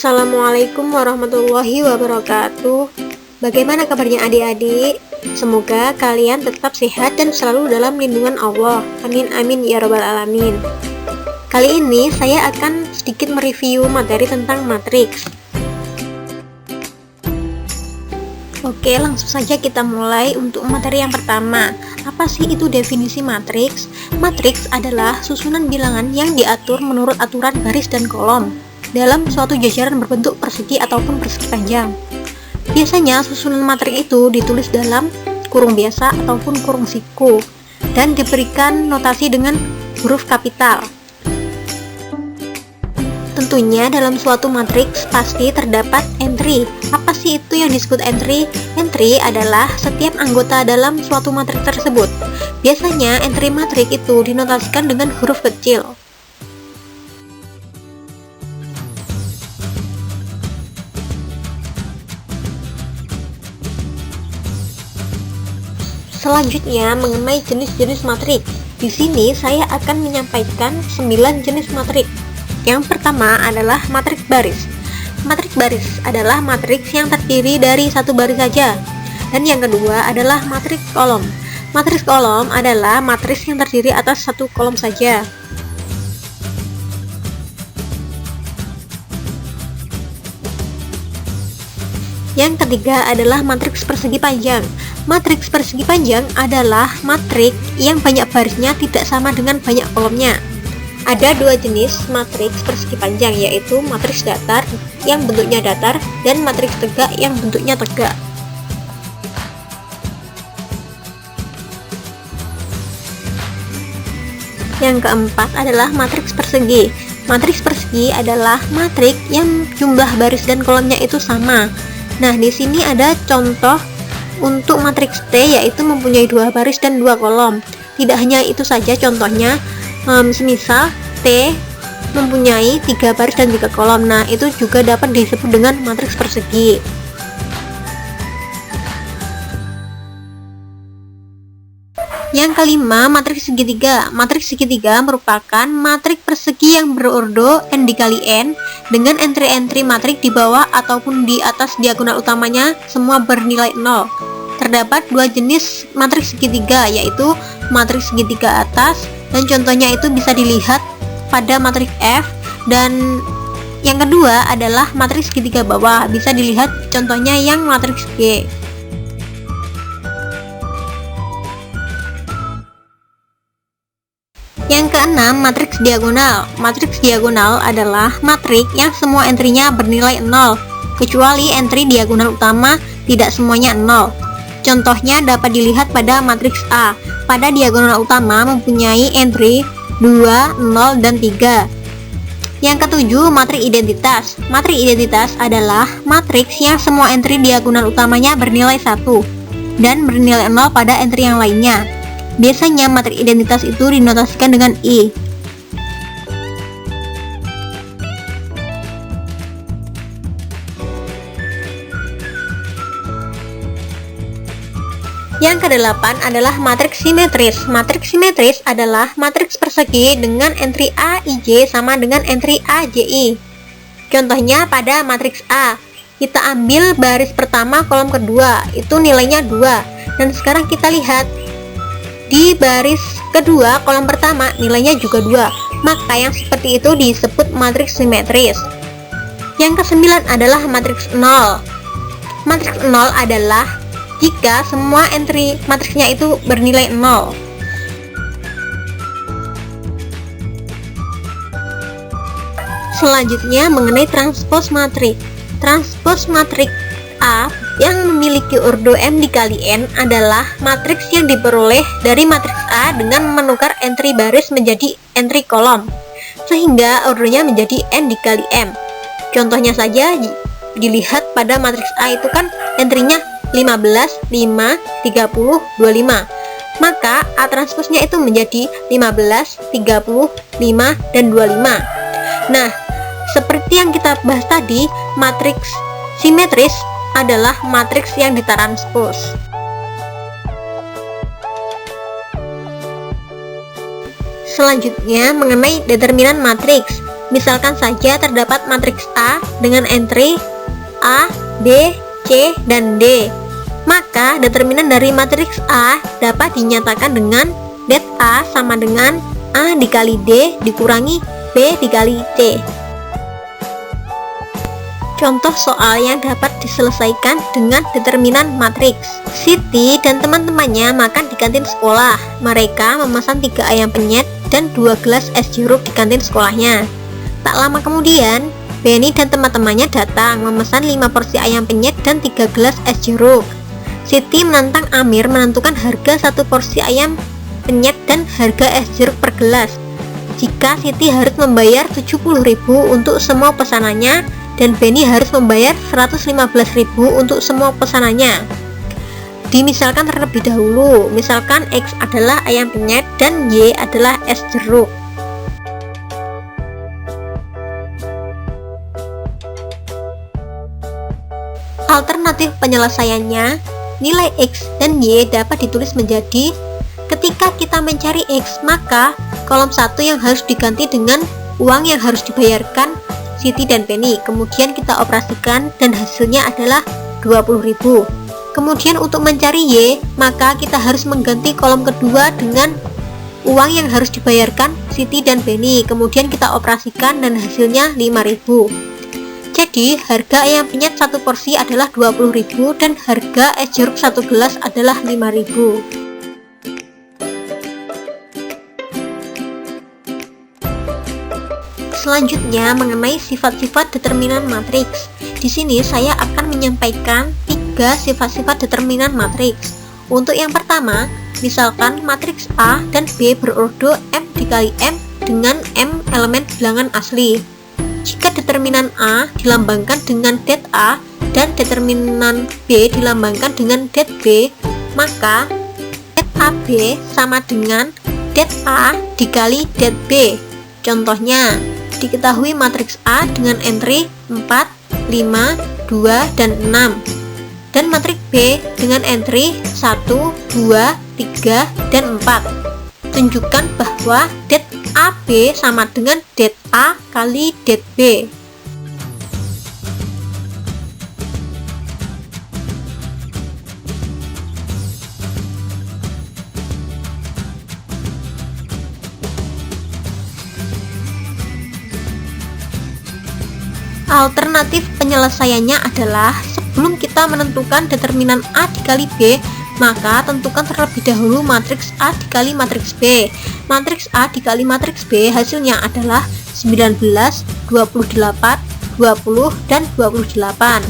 Assalamualaikum warahmatullahi wabarakatuh. Bagaimana kabarnya adik-adik? Semoga kalian tetap sehat dan selalu dalam lindungan Allah. Amin amin ya rabbal alamin. Kali ini saya akan sedikit mereview materi tentang matriks. Oke, langsung saja kita mulai untuk materi yang pertama. Apa sih itu definisi matriks? Matriks adalah susunan bilangan yang diatur menurut aturan baris dan kolom dalam suatu jajaran berbentuk persegi ataupun persegi panjang. Biasanya susunan matriks itu ditulis dalam kurung biasa ataupun kurung siku dan diberikan notasi dengan huruf kapital. Tentunya dalam suatu matriks pasti terdapat entry. Apa sih itu yang disebut entry? Entry adalah setiap anggota dalam suatu matriks tersebut. Biasanya entry matriks itu dinotasikan dengan huruf kecil. Selanjutnya mengenai jenis-jenis matriks. Di sini saya akan menyampaikan 9 jenis matriks. Yang pertama adalah matriks baris. Matriks baris adalah matriks yang terdiri dari satu baris saja. Dan yang kedua adalah matriks kolom. Matriks kolom adalah matriks yang terdiri atas satu kolom saja. Yang ketiga adalah matriks persegi panjang. Matriks persegi panjang adalah matriks yang banyak barisnya tidak sama dengan banyak kolomnya. Ada dua jenis matriks persegi panjang, yaitu matriks datar yang bentuknya datar dan matriks tegak yang bentuknya tegak. Yang keempat adalah matriks persegi. Matriks persegi adalah matriks yang jumlah baris dan kolomnya itu sama. Nah, di sini ada contoh untuk matriks T, yaitu mempunyai dua baris dan dua kolom. Tidak hanya itu saja contohnya, semisal T mempunyai 3 baris dan 3 kolom. Nah, itu juga dapat disebut dengan matriks persegi. Yang kelima, matriks segitiga. Matriks segitiga merupakan matriks persegi yang berordo n dikali n dengan entry-entry matriks di bawah ataupun di atas diagonal utamanya semua bernilai 0. Terdapat dua jenis matriks segitiga, yaitu matriks segitiga atas, dan contohnya itu bisa dilihat pada matriks F, dan yang kedua adalah matriks segitiga bawah, bisa dilihat contohnya yang matriks G. Yang keenam, matriks diagonal. Matriks diagonal adalah matriks yang semua entry-nya bernilai 0, kecuali entry diagonal utama tidak semuanya 0. Contohnya dapat dilihat pada matriks A. Pada diagonal utama mempunyai entry 2, 0, dan 3. Yang ketujuh, matriks identitas. Matriks identitas adalah matriks yang semua entry diagonal utamanya bernilai 1 dan bernilai 0 pada entry yang lainnya. Biasanya matriks identitas itu dinotasikan dengan I. Yang kedelapan adalah matriks simetris. Matriks simetris adalah matriks persegi dengan entry A, IJ sama dengan entry A, JI. Contohnya pada matriks A, kita ambil baris pertama kolom kedua, itu nilainya 2. Dan sekarang kita lihat di baris kedua kolom pertama nilainya juga 2. Maka yang seperti itu disebut matriks simetris. Yang kesembilan adalah matriks 0. Matriks 0 adalah jika semua entry matriksnya itu bernilai 0. Selanjutnya mengenai transpos matriks. Transpos matriks A yang memiliki ordo M dikali N adalah matriks yang diperoleh dari matriks A dengan menukar entry baris menjadi entry kolom, sehingga ordonya menjadi N dikali M. Contohnya saja dilihat pada matriks A itu kan entry-nya 15, 5, 30, 25. Maka A transposnya itu menjadi 15, 30, 5, dan 25. Nah, seperti yang kita bahas tadi, matriks simetris adalah matriks yang ditranspos. Selanjutnya mengenai determinan matriks. Misalkan saja terdapat matriks A dengan entry A, B, C, dan D. Maka determinan dari matriks A dapat dinyatakan dengan det A sama dengan A dikali D dikurangi B dikali C. Contoh soal yang dapat diselesaikan dengan determinan matriks. Siti dan teman-temannya makan di kantin sekolah. Mereka memesan 3 ayam penyet dan 2 gelas es jeruk di kantin sekolahnya. Tak lama kemudian, Benny dan teman-temannya datang memesan 5 porsi ayam penyet dan 3 gelas es jeruk. Siti menantang Amir menentukan harga 1 porsi ayam penyet dan harga es jeruk per gelas. Jika Siti harus membayar 70.000 untuk semua pesanannya dan Benny harus membayar 115.000 untuk semua pesanannya. Dimisalkan terlebih dahulu, misalkan X adalah ayam penyet dan Y adalah es jeruk. Alternatif penyelesaiannya, nilai X dan Y dapat ditulis menjadi: ketika kita mencari X, maka kolom 1 yang harus diganti dengan uang yang harus dibayarkan Siti dan Benny, kemudian kita operasikan dan hasilnya adalah 20.000. Kemudian untuk mencari Y, maka kita harus mengganti kolom kedua dengan uang yang harus dibayarkan Siti dan Benny, kemudian kita operasikan dan hasilnya 5.000. Jadi harga ayam penyet 1 porsi adalah 20.000 dan harga es jeruk 1 gelas adalah 5.000. Selanjutnya mengenai sifat-sifat determinan matriks. Di sini saya akan menyampaikan 3 sifat-sifat determinan matriks. Untuk yang pertama, misalkan matriks A dan B berordo M dikali M dengan M elemen bilangan asli. Jika determinan A dilambangkan dengan det A dan determinan B dilambangkan dengan det B, maka det AB sama dengan det A dikali det B. Contohnya, diketahui matriks A dengan entry 4, 5, 2, dan 6, dan matriks B dengan entry 1, 2, 3, dan 4. Tunjukkan bahwa det AB sama dengan det A kali det B. Alternatif penyelesaiannya adalah sebelum kita menentukan determinan A dikali B, maka tentukan terlebih dahulu matriks A dikali matriks B. Matriks A dikali matriks B hasilnya adalah 19, 28, 20, dan 28.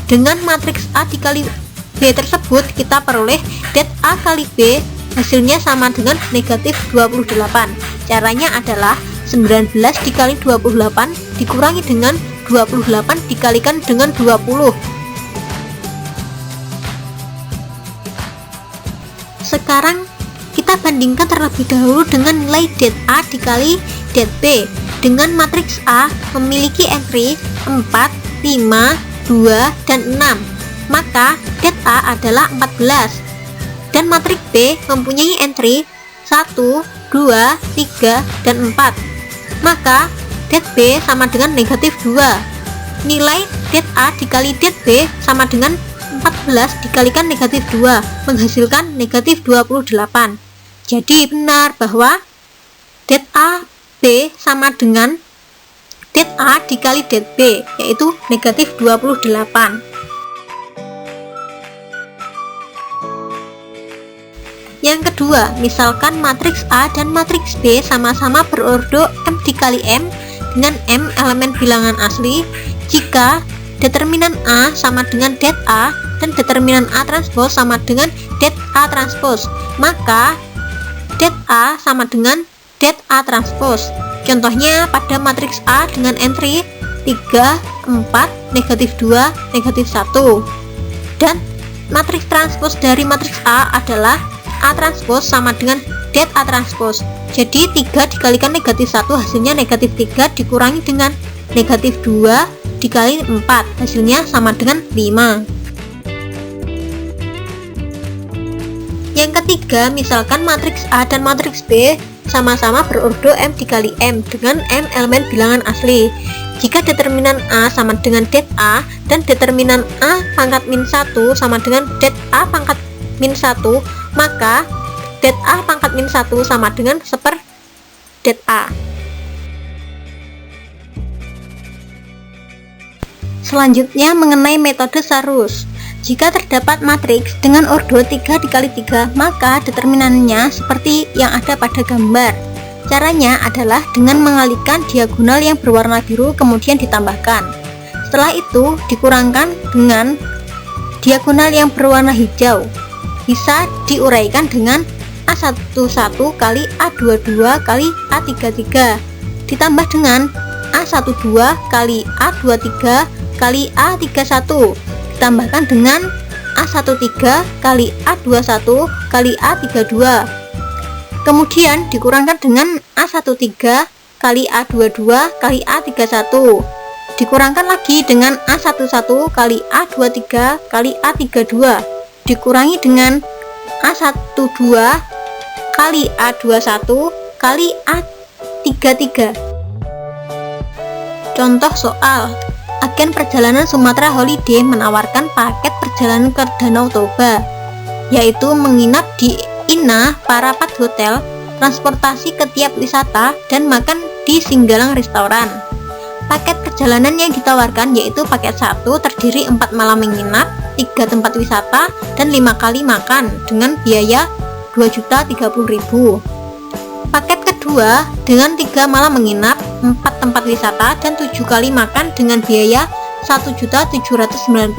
Dengan matriks A dikali B tersebut, kita peroleh det A kali B hasilnya sama dengan negatif 28. Caranya adalah 19 dikali 28 dikurangi dengan 28 dikalikan dengan 20. Sekarang kita bandingkan terlebih dahulu dengan nilai det A dikali det B. Dengan matriks A memiliki entry 4, 5, 2, dan 6, maka det A adalah 14. Dan matriks B mempunyai entry 1, 2, 3, dan 4. Maka det B sama dengan negatif 2. Nilai det A dikali det B sama dengan 14 dikalikan negatif 2, menghasilkan negatif 28. Jadi benar bahwa det A B sama dengan det A dikali det B, yaitu negatif 28. Yang kedua, misalkan matriks A dan matriks B sama-sama berordo M dikali M dengan M elemen bilangan asli. Jika determinan A sama dengan det A dan determinan A transpose sama dengan det A transpose, maka det A sama dengan det A transpose. Contohnya pada matriks A dengan entry 3, 4, negatif 2, negatif 1. Dan matriks transpose dari matriks A adalah A transpose sama dengan det A transpose. Jadi 3 dikalikan negatif 1 hasilnya negatif 3 dikurangi dengan negatif 2 dikali 4 hasilnya sama dengan 5. Yang ketiga, misalkan matriks A dan matriks B sama-sama berordo M dikali M dengan M elemen bilangan asli. Jika determinan A sama dengan det A dan determinan A pangkat min 1 sama dengan det A pangkat min 1, maka det A pangkat min 1 sama dengan seper det A. Selanjutnya mengenai metode Sarus. Jika terdapat matriks dengan ordo 3 dikali 3, maka determinannya seperti yang ada pada gambar. Caranya adalah dengan mengalihkan diagonal yang berwarna biru kemudian ditambahkan. Setelah itu dikurangkan dengan diagonal yang berwarna hijau. Bisa diuraikan dengan A11 kali A22 kali A33 ditambah dengan A12 kali A23 kali A31 ditambahkan dengan A13 kali A21 kali A32, kemudian dikurangkan dengan A13 kali A22 kali A31, dikurangkan lagi dengan A11 kali A23 kali A32, dikurangi dengan A12 kali A21 kali A33. Contoh soal. Agen perjalanan Sumatera Holiday menawarkan paket perjalanan ke Danau Toba, yaitu menginap di Ina Parapat Hotel, transportasi ke tiap wisata, dan makan di Singgalang Restoran. Paket perjalanan yang ditawarkan yaitu paket 1 terdiri 4 malam menginap, 3 tempat wisata, dan 5 kali makan dengan biaya 2.030.000. Paket kedua dengan 3 malam menginap, 4 tempat wisata, dan 7 kali makan dengan biaya 1.790.000.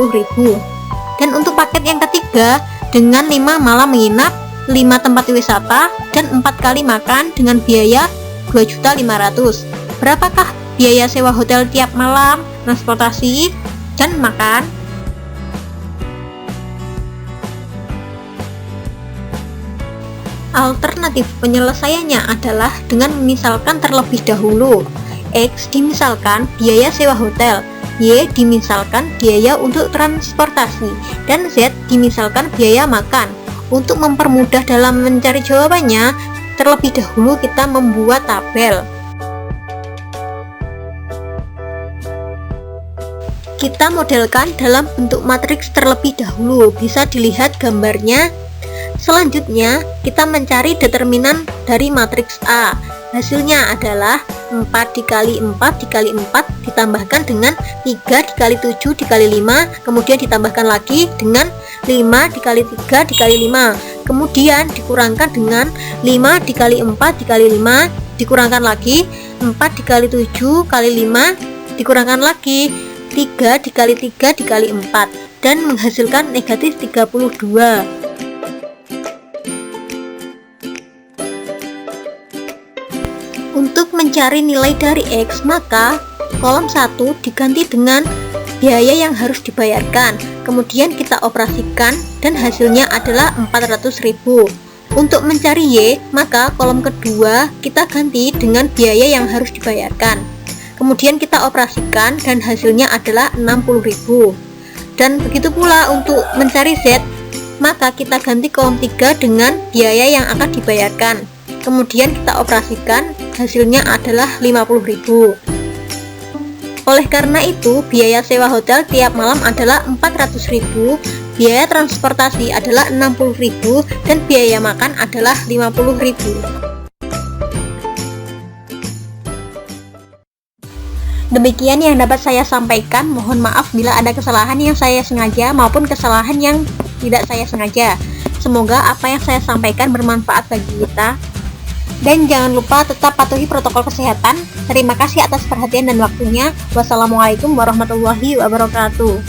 Dan untuk paket yang ketiga dengan 5 malam menginap, 5 tempat wisata, dan 4 kali makan dengan biaya 2.500.000. Berapakah biaya sewa hotel tiap malam, transportasi, dan makan? Alternatif penyelesaiannya adalah dengan memisalkan terlebih dahulu. X dimisalkan biaya sewa hotel, Y dimisalkan biaya untuk transportasi, dan Z dimisalkan biaya makan. Untuk mempermudah dalam mencari jawabannya, terlebih dahulu kita membuat tabel. Kita modelkan dalam bentuk matriks terlebih dahulu, bisa dilihat gambarnya. Selanjutnya, kita mencari determinan dari matriks A. Hasilnya adalah 4 dikali 4 dikali 4 ditambahkan dengan 3 dikali 7 dikali 5, kemudian ditambahkan lagi dengan 5 dikali 3 dikali 5, kemudian dikurangkan dengan 5 dikali 4 dikali 5, dikurangkan lagi 4 dikali 7 kali 5, dikurangkan lagi 3 dikali 3 dikali 4, dan menghasilkan negatif 32. Untuk mencari nilai dari X, maka kolom 1 diganti dengan biaya yang harus dibayarkan, kemudian kita operasikan dan hasilnya adalah 400.000. Untuk mencari Y, maka kolom kedua kita ganti dengan biaya yang harus dibayarkan, kemudian kita operasikan dan hasilnya adalah 60.000. Dan begitu pula untuk mencari Z, maka kita ganti kolom 3 dengan biaya yang akan dibayarkan, kemudian kita operasikan, hasilnya adalah 50.000. Oleh karena itu, biaya sewa hotel tiap malam adalah 400.000, biaya transportasi adalah 60.000, dan biaya makan adalah 50.000. Demikian yang dapat saya sampaikan. Mohon maaf bila ada kesalahan yang saya sengaja maupun kesalahan yang tidak saya sengaja. Semoga apa yang saya sampaikan bermanfaat bagi kita. Dan jangan lupa tetap patuhi protokol kesehatan. Terima kasih atas perhatian dan waktunya. Wassalamualaikum warahmatullahi wabarakatuh.